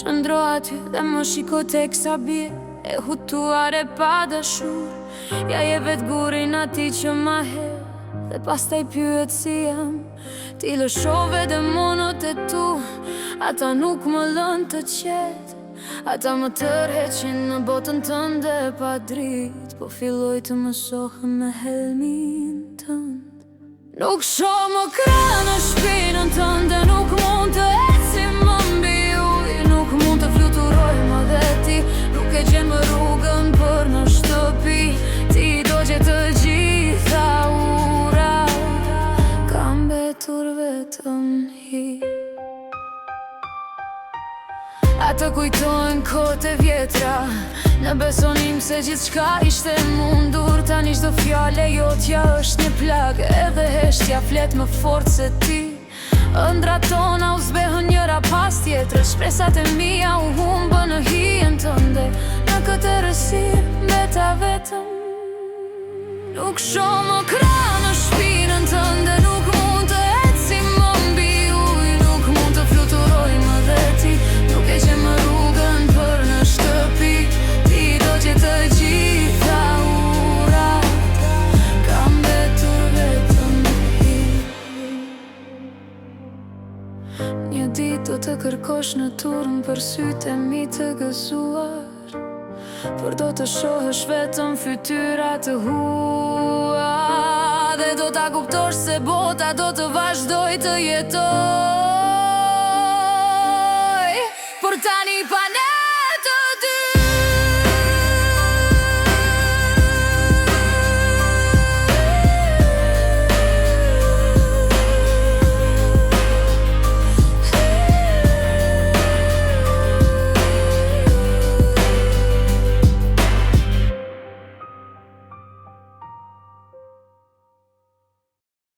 Qëndro aty dhe më shiko tek sa bie, e hutuar e pa dashur. Ja je vet gurin ati që ma her, dhe pastaj pyet si jam. Ti lëshove demonot e tu, ata nuk më lën të qet. Ata më tërheqin në botën tënde pa drit, po filloj të mësohem me helmin tënd. Nuk shoh më krah në shpinën tënde, nuk mund të ecim më mbi ujë, nuk mund të fluturoj më dhe ti nuk e gjen më rrugën për në shtëpi. Ti do gjetë të gjitha urat, kam mbetur vetëm hi. Ata kujtojnë kohët e vjetra, në besonim se gjithçka ishte mundur. Tani çdo fjale jotja është një plagë, edhe heshtja flet më fort se ti. Ëndrat tona u zbehën njëra pas tjetrës, shpresat e mia u humbën në hijen tënde. Në këtë errësirë mbeta vetëm. Nuk shoh më krah në shpinën tënde, nuk mund të ecim më mbi ujë, nuk mund të fluturoj më dhe ti nuk e gjen më rrugën për në shtëpi. Ti do gjetë të gjitha urat, kam mbetur vetëm hi. Një ditë do të kërkosh në turm për sytë e mi të gëzuar, por do të shohësh vetëm fytyra të hua, dhe do ta kuptosh se bota do të vazhdoj të jetoj.